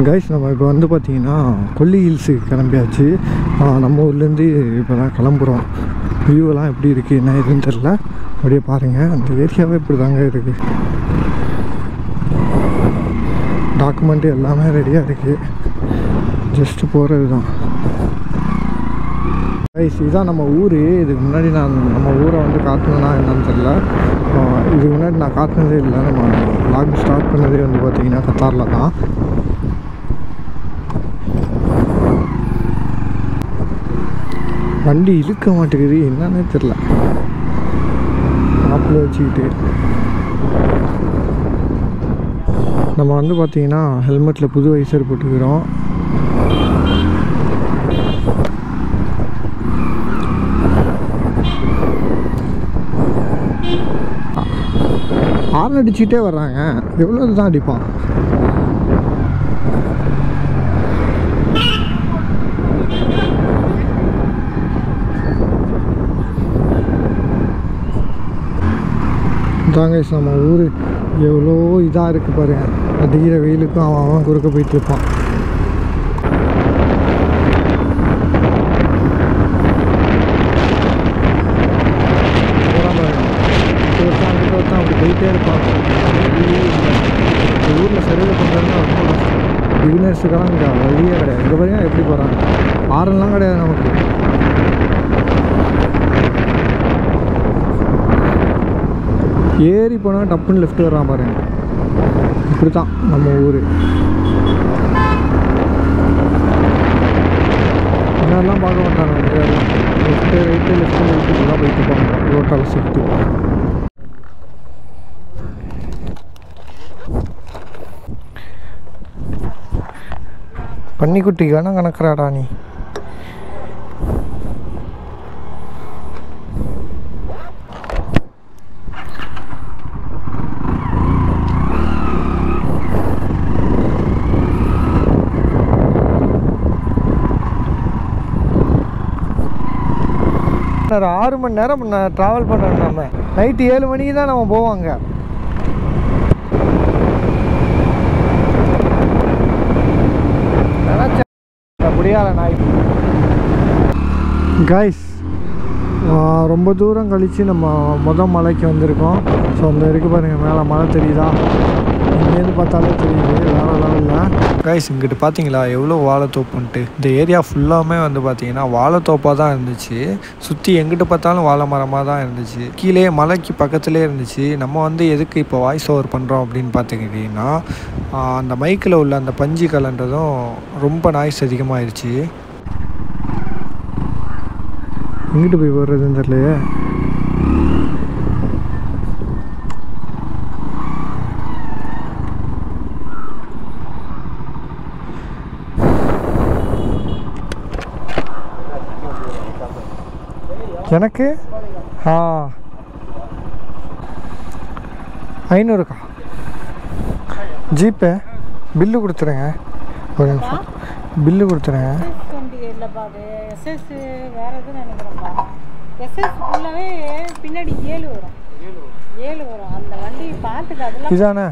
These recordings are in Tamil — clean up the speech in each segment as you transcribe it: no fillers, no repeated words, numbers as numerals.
கைஸ் நம்ம இப்போ வந்து பார்த்திங்கன்னா கொல்லி ஹில்ஸுக்கு கிளம்பியாச்சு. நம்ம ஊர்லேருந்து இப்போ தான் கிளம்புறோம். வியூவெல்லாம் எப்படி இருக்குது என்ன எதுன்னு தெரில. அப்படியே பாருங்கள், அந்த ஏரியாவே இப்படி தாங்க இருக்குது. டாக்குமெண்ட்டு எல்லாமே ரெடியாக இருக்குது, ஜஸ்ட்டு போகிறது தான். கைஸ் இதுதான் நம்ம ஊர். இதுக்கு முன்னாடி நான் நம்ம ஊரை வந்து காட்டணுன்னா என்னன்னு தெரில. இதுக்கு முன்னாடி நான் காட்டினதே இல்லை. நம்ம vlog ஸ்டார்ட் பண்ணதே வந்து பார்த்திங்கன்னா கத்தாரில் தான். வண்டி இழுக்க மாட்டேங்குது, என்னன்னே தெரில. ஆப்பில் வச்சுக்கிட்டு நம்ம வந்து பார்த்திங்கன்னா ஹெல்மெட்டில் புது வைசர் போட்டுக்கிறோம். ஹார்ன் அடிச்சுக்கிட்டே வர்றாங்க, எவ்வளோ தான் அடிப்பான். தாங்க நம்ம ஊர் எவ்வளோ இதாக இருக்குது பாருங்க. அடிக்கிற வெயிலுக்கும் அவன் குறுக்க போயிட்டு இருப்பான். அப்படி போயிட்டே இருப்பான். ஊரில் சர்வே பண்ணுறதுனா ரொம்ப கஷ்டம். பிகினர்ஸுக்கெல்லாம் இங்கே வழியே கிடையாது. இங்கே பாருங்க எப்படி போகிறாங்க, ஆரம்லாம் கிடையாது நமக்கு. ஏறி போனால் டப்புன்னு லெஃப்ட் வர்றான் பாருங்க. இப்படி தான் நம்ம ஊர். என்னெல்லாம் பார்க்க மாட்டாங்க, லெஃப்ட்டு ரைட்டு லெஃப்ட்டு ரைட்டு தான் போயிட்டு இருப்பாங்க ரோட்டால் சுற்றி. பன்னிக்குட்டிக்கான கணக்குறாடா நீ. ஒரு 6 மணி நேரம் ட்ராவல் பண்ணுறோம். நம்ம நைட்டு 7 மணிக்கு தான் நம்ம போவாங்க. முடியாத நாய். கைஸ் ரொம்ப தூரம் கழித்து நம்ம மலைக்கு வந்திருக்கோம். ஸோ அந்த இருக்குது பாருங்கள், மேலே மலை தெரியுதா? இங்கேருந்து பார்த்தாலே தெரியுது, வேறு லெவலில். கைஸ் இங்கிட்டு பார்த்தீங்களா எவ்வளோ வாழைத்தோப்புன்ட்டு. இந்த ஏரியா ஃபுல்லாமே வந்து பார்த்தீங்கன்னா வாழைத்தோப்பாக தான் இருந்துச்சு. சுற்றி எங்கிட்ட பார்த்தாலும் வாழை மரமாக தான் இருந்துச்சு. கீழே மலைக்கு பக்கத்துலேயே இருந்துச்சு. நம்ம வந்து எதுக்கு இப்போ வாய்ஸ் ஓவர் பண்ணுறோம் அப்படின்னு பார்த்துக்கிட்டிங்கன்னா, அந்த மைக்கில் உள்ள அந்த பஞ்சு கலன்றதும் ரொம்ப நாய்ஸ் அதிகமாகிடுச்சு. எங்கிட்டு போய் வர்றதுன்னு தெரியலையே. எனக்கு 500க்கா ஜிபே பில்லு கொடுத்துருங்க. ஒரு நிமிஷம் பில்லு கொடுத்துருங்க. பின்னாடி 7 வரும். அந்த வண்டி பார்த்துக்க, அதெல்லாம் இதானே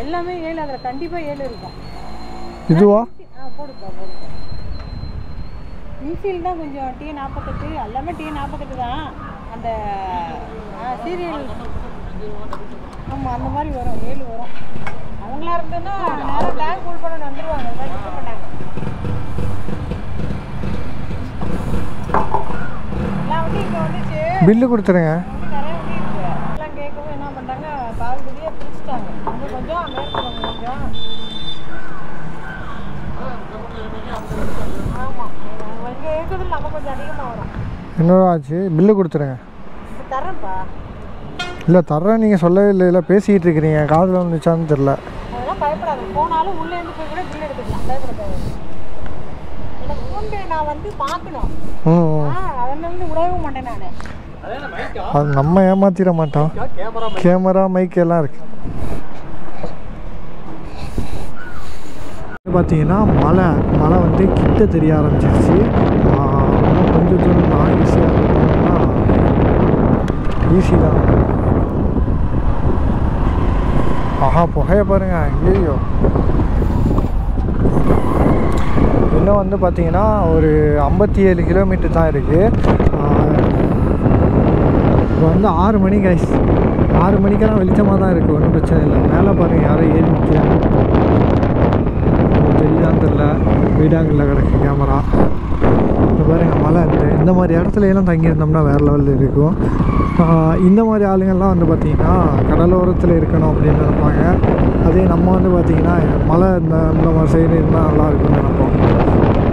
எல்லாமே 7. அதில் கண்டிப்பாக 7 இருக்கும். இதுவா? போடுப்பா. இன்ஃபீல்டு தான் கொஞ்சம் T48, எல்லாமே T48 தான். அந்த சீரியல் ஆமாம் அந்த மாதிரி வரும், 7 வரும். அவங்களா இருந்ததுன்னா நேரம் டேங்க் ஃபுல் பண்ண வந்துடுவாங்க. அதெல்லாம் இருக்க மாட்டாங்க. எல்லாம் வந்து இங்கே வந்துச்சு. பில்லு கொடுத்துருங்க. நிறைய வண்டி இருக்குது. எல்லாம் கேட்கவும் என்ன பண்ணுறாங்க, பாதிபதியாக பிரிச்சுட்டாங்க. அங்கே கொஞ்சம் மேற்கு கொஞ்சம். ஆமாம் இங்கே இருக்கிறது நம்ம கொஞ்சம் அதிகமாக வரும். என்னோட ஆச்சு, பில்லு கொடுத்துருங்க. தரேன்ப்பா. இல்லை தர்றேன், நீங்கள் சொல்லவே இல்லை. இல்லை பேசிக்கிட்டு இருக்கிறீங்க, காதில் வந்துச்சான்னு தெரில. அதெல்லாம் பயப்படாது. போனாலும் உள்ளே இருந்து போய் கூட பில் எடுத்துக்கலாம், பயப்படாது. எனக்கு ஃபோன்பே நான் வந்து பார்க்கணும். அதில் வந்து விடவே மாட்டேன் நான். அது நம்ம ஏமாத்திட மாட்டோம். கேமரா மைக் எல்லாம் இருக்குது. பார்த்தீங்கன்னா மழை வந்து கிட்ட தெரிய ஆரம்பிச்சிருச்சு. கொஞ்சம் தூரம் தான் ஈஸியாக இருக்கணும்னா ஈஸி தான். ஆஹா புகைய பாருங்க. ஐயோ, இன்னும் வந்து பார்த்தீங்கன்னா ஒரு 57 கிலோமீட்டர் தான் இருக்குது. இப்போ வந்து 6 மணி கைஸ். 6 மணிக்கெல்லாம் வெளிச்சமாக தான் இருக்குது, ஒன்றும் பிரச்சனை இல்லை. மேலே பாருங்கள் யாரும் ஏறி நிற்கிறாங்க, தெரியான்னு தெரில. வீடாங்களில் கிடக்கு கேமரா. இப்போ பாருங்கள் மலை. இந்த மாதிரி இடத்துல எல்லாம் தங்கியிருந்தோம்னா வேறு லெவலில் இருக்கும். இந்த மாதிரி ஆளுங்கள்லாம் வந்து பார்த்திங்கன்னா கடலோரத்தில் இருக்கணும் அப்படின்னு நினைப்பாங்க. அதே நம்ம வந்து பார்த்திங்கன்னா மலை இந்த மாதிரி சைடு இருந்தால் நல்லா இருக்கும்னு நினைப்போம்.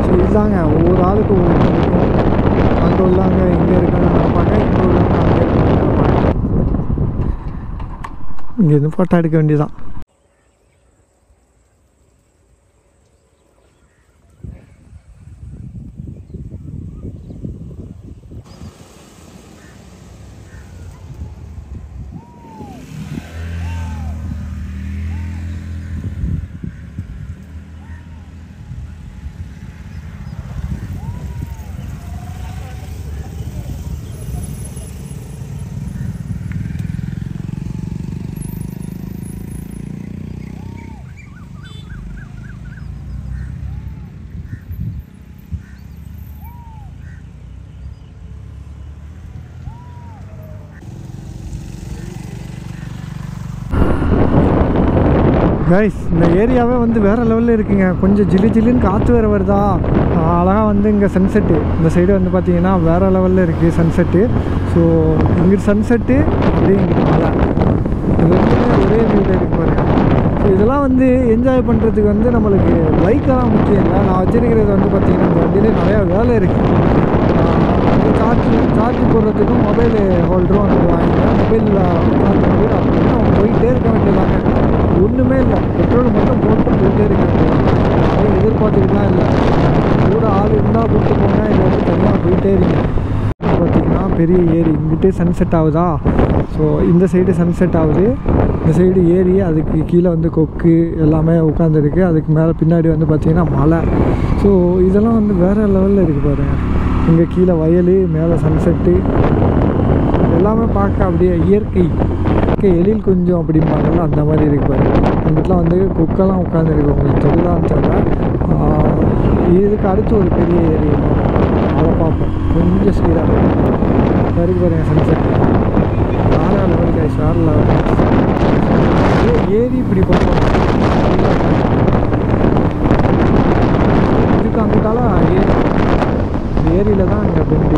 ஸோ இதுதாங்க, ஒவ்வொரு ஆளுக்கு ஒவ்வொரு இருக்கும். அங்கே உள்ளாங்க இங்கே இருக்கணும்னு நினைப்பாங்க, இங்கே உள்ளாங்க அங்கே இருக்கணும்னு நினைப்பாங்க. இங்கேருந்து ஃபோட்டோ எடுக்க வேண்டியதான். கைஸ், இந்த ஏரியாவே வந்து வேறு லெவலில் இருக்குங்க. கொஞ்சம் ஜில்லு ஜில்லுன்னு காற்று வேறு வருதா. அழகாக வந்து இங்கே சன்செட்டு இந்த சைடு வந்து பார்த்திங்கன்னா வேறு லெவலில் இருக்குது சன்செட்டு. ஸோ இங்கிட்டு சன்செட்டு அப்படியே இங்கிட்டு மலை, இது ரெண்டுமே ஒரே வியூவில் இருக்கு பாருங்க. ஸோ இதெல்லாம் வந்து என்ஜாய் பண்ணுறதுக்கு வந்து நம்மளுக்கு பைக்கெல்லாம் முக்கியம் இல்லை. நான் வச்சுருக்கிறது வந்து பார்த்திங்கன்னா இந்த வண்டியிலே நிறையா வேலை இருக்குது. சார்ஜ் போடுறதுக்கும் மொபைல் ஹோல்டரும் வந்து வாங்கிட்டேன். மொபைலில் சார்ஜ் பண்ணி அப்படின்னா அவங்க போயிட்டே இருக்க வேண்டியதாங்க. ஒன்றுமே இல்லை, பெட்ரோல் மட்டும் போட்டு போயிட்டே இருக்க வேண்டியதான். அதையும் எதிர்பார்த்துக்கிட்டுலாம் இல்லை. கூட ஆள் இருந்தால் கூப்பிட்டு போனால் இதை வந்து தனியாக போயிட்டே இருக்கு. பார்த்திங்கன்னா பெரிய ஏரி இங்கிட்டே சன்செட் ஆகுதா. ஸோ இந்த சைடு சன்செட் ஆகுது, இந்த சைடு ஏரி, அதுக்கு கீழே வந்து கொக்கு எல்லாமே உட்காந்துருக்கு. அதுக்கு மேலே பின்னாடி வந்து பார்த்திங்கன்னா மலை. ஸோ இதெல்லாம் வந்து வேறு லெவலில் இருக்குது பாருங்கள். இங்கே கீழே வயல், மேலே சன்செட்டு, எல்லாமே பார்க்க அப்படியே இயற்கை எழில் கொஞ்சம் அப்படிம்பாங்கல்ல, அந்த மாதிரி இருக்கு பாருங்க. அங்கிட்டலாம் வந்து கொக்கெல்லாம் உட்காந்துருக்கு, உங்களுக்கு தெரியுதான்னு தெரியல. இதுக்கு அடுத்து ஒரு பெரிய ஏரி அதை பார்ப்போம் கொஞ்சம் ஸ்பீடாக இருக்கு பாருங்கள் சன்செட். வேறு லெவல் கைஸ், வேறு லெவல். ஏரி இப்படி பண்ணுவாங்க. இதுக்கு அங்கிட்டால ஏரி, இந்த ஏரியில் தான் இங்கே பெண்டு,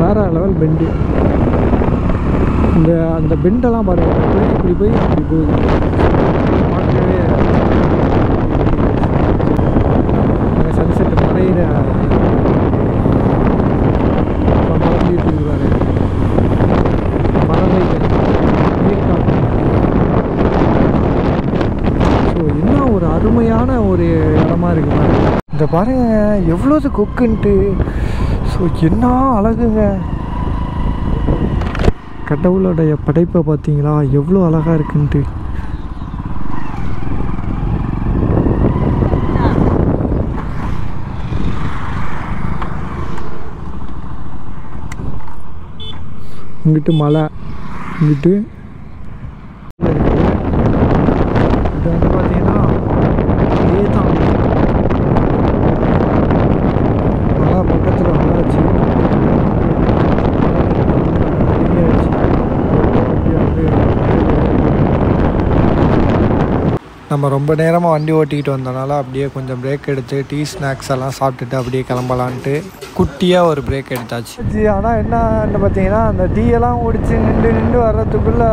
வேறு லெவல் பெண்டு. அந்த பெண்டெல்லாம் பாருங்கள், இப்படி போய் அப்படி போகுது, பார்க்கவே சன்செட்டு மறையிற மறந்துட்டு இருக்கிறாரு. பறவைகள், நீர்காற்று. ஸோ இன்னும் ஒரு அருமையான ஒரு இடமா இருக்கு பாருங்க. இந்த பாருங்க எவ்வளோது கொக்குன்ட்டு. ஸோ என்ன அழகுங்க, கடவுளுடைய படைப்பை பார்த்தீங்களா எவ்வளோ அழகாக இருக்குன்ட்டு. இங்கிட்டு மலை, இங்கிட்டு இது வந்து பார்த்தீங்கன்னா இதே தான் மலை பக்கத்தில் வந்தாச்சு. நம்ம ரொம்ப நேரமாக வண்டி ஓட்டிக்கிட்டு வந்தனால அப்படியே கொஞ்சம் பிரேக் எடுத்து டீ ஸ்நாக்ஸ் எல்லாம் சாப்பிட்டுட்டு அப்படியே கிளம்பலான்ட்டு குட்டியாக ஒரு பிரேக் எடுத்தாச்சு. ஆனால் என்ன பார்த்தீங்கன்னா அந்த டீயெல்லாம் குடிச்சு நின்று வர்றதுக்குள்ளே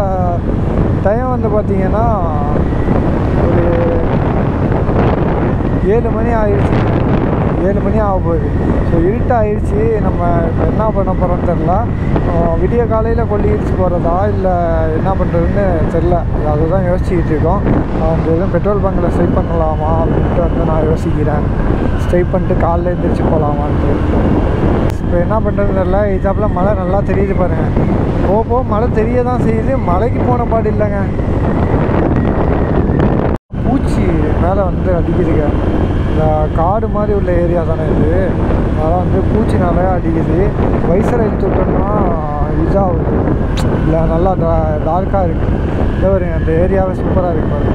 டைம் வந்து பார்த்திங்கன்னா ஒரு 7 மணி ஆயிடுச்சு. 7 மணி ஆக போகுது. ஸோ இருட்டாகிடுச்சு. நம்ம இப்போ என்ன பண்ண போகிறோன்னு தெரில. விடிய காலையில் கொல்லிகிடுச்சு போகிறதா இல்லை என்ன பண்ணுறதுன்னு தெரில. அதுதான் யோசிச்சுக்கிட்டு இருக்கோம். அந்த எதுவும் பெட்ரோல் பங்கில் ஸ்ட்ரைப் பண்ணலாமா அப்படின்ட்டு வந்து நான் யோசிக்கிறேன். ஸ்ட்ரைப் பண்ணிட்டு காலையில் எழுந்திரிச்சு போகலாமான்ட்டு. இப்போ என்ன பண்ணுறதுன்னு தெரில. இதாப்பில் மழை நல்லா தெரியுது பாருங்கள். போக மழை தெரிய தான் செய்யுது. மழைக்கு போன பாடு இல்லைங்க. பூச்சி மேலே வந்து அடிக்குதுங்க. இந்த காடு மாதிரி உள்ள ஏரியா தானே இது. அதெல்லாம் வந்து பூச்சி நிறையா அடிக்குது. வைசரை இழுத்து விட்டோம்னா இதாகுது இல்லை, நல்லா டார்க்காக இருக்குது. இதே வருங்க அந்த ஏரியாவே சூப்பராக இருக்கு பாருங்க.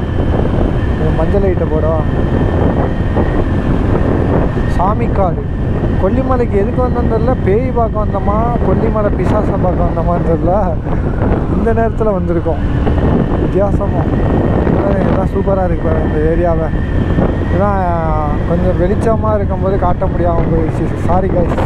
மஞ்சள் லைட்டை போடும். சாமிக்காடு கொல்லிமலைக்கு எதுக்கு வந்தோன்னு தெரில, பேய் பார்க்க வந்தோமா கொல்லிமலை பிசாசை பார்க்க வந்தோமான்னு தெரில, இந்த நேரத்தில் வந்திருக்கோம். வித்தியாசமாக இதெல்லாம் சூப்பராக இருக்கு பாருங்க இந்த ஏரியாவை. இதெல்லாம் கொஞ்சம் வெளிச்சமாக இருக்கும்போது காட்ட முடியாமல் போயிடுச்சு. Sorry guys.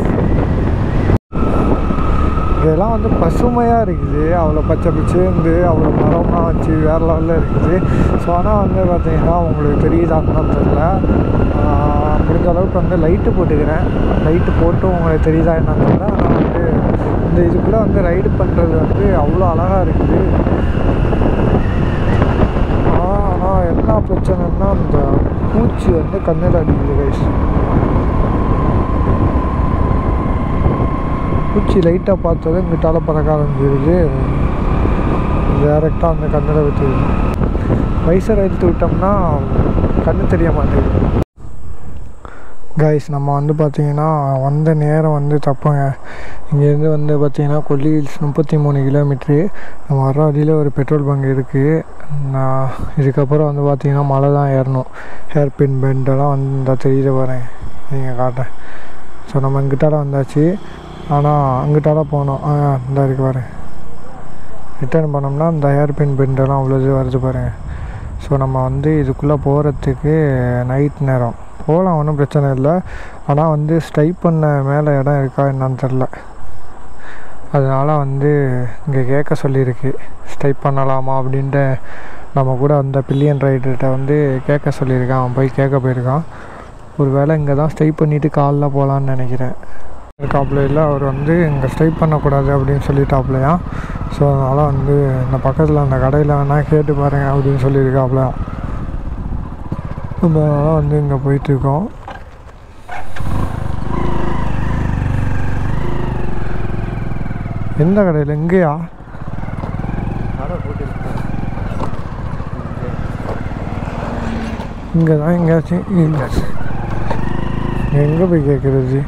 இதெல்லாம் வந்து பசுமையாக இருக்குது, அவ்வளோ பச்சை பிச்சேந்து அவ்வளோ மரம்லாம் வச்சு வேறு லெவலில் இருக்குது. ஸோ ஆனால் வந்து பார்த்திங்கன்னா உங்களுக்கு தெரியுதான்னு தெரியல. முடிஞ்ச அளவுக்கு வந்து லைட்டு போட்டுக்கிறேன். லைட்டு போட்டு உங்களுக்கு தெரியுதா என்னன்னு தெரியல. ஆனால் வந்து இந்த இதுக்குள்ளே வந்து ரைடு பண்ணுறது வந்து அவ்வளோ அழகாக இருக்குது. ஆனால் என்ன பிரச்சனைன்னா அந்த பூச்சி வந்து கண்ணில் அடிக்குது கைஸ். பூச்சி லைட்டாக பார்த்தது இங்கிட்டால பறக்க ஆரம்பிச்சிருது. டேரெக்டாக அந்த கண்ணில் விட்டுருது. வைசரை எடுத்து விட்டோம்னா கண்ணு தெரிய மாட்டேங்குது. கைஸ் நம்ம வந்து பார்த்திங்கன்னா வந்த நேரம் வந்து தப்புங்க. இங்கேருந்து வந்து பார்த்திங்கன்னா கொல்லி ஹில்ஸ் 33 கிலோமீட்ரு. நம்ம வர வழியில் ஒரு பெட்ரோல் பங்க் இருக்குது. நான் இதுக்கப்புறம் வந்து பார்த்திங்கன்னா மலை தான் ஏறணும். ஹேர்பின் பெண்டெல்லாம் வந்து இந்த தெரியுது வரேன் நீங்கள் காட்டேன். ஸோ நம்ம இங்கிட்டால வந்தாச்சு. ஆனால் அங்கிட்டால போனோம். இந்த இருக்கு பாருங்க. ரிட்டர்ன் பண்ணோம்னா இந்த ஹேர்பின் பெண்டெல்லாம் அவ்வளோ இது வருது பாருங்கள். ஸோ நம்ம வந்து இதுக்குள்ளே போகிறதுக்கு நைட் நேரம் போகலாம், ஒன்றும் பிரச்சனை இல்லை. ஆனால் வந்து ஸ்டைப் பண்ண மேலே இடம் இருக்கா என்னன்னு தெரில. அதனால் வந்து இங்கே கேட்க சொல்லியிருக்கு ஸ்டைப் பண்ணலாமா அப்படின்ட்டு. நம்ம கூட அந்த பில்லியன் ரைடர்கிட்ட வந்து கேட்க சொல்லியிருக்கான். அவன் போய் கேட்க போயிருக்கான். ஒரு வேளை இங்கே தான் ஸ்டைப் பண்ணிவிட்டு காலைல போகலான்னு நினைக்கிறேன். இருக்காப்புல இல்லை, அவர் வந்து இங்கே ஸ்டைப் பண்ணக்கூடாது அப்படின்னு சொல்லிட்டாப்புலையா. ஸோ அதனால் வந்து இந்த பக்கத்தில் அந்த கடையில் வேணால் கேட்டு பாருங்கள் அப்படின்னு சொல்லியிருக்காப்புல. அதனால் வந்து இங்கே போயிட்டுருக்கோம். எந்த கடையில்? இங்கேயா? இங்கே தான் எங்கேயாச்சும். எங்கே போய் கேட்குறது?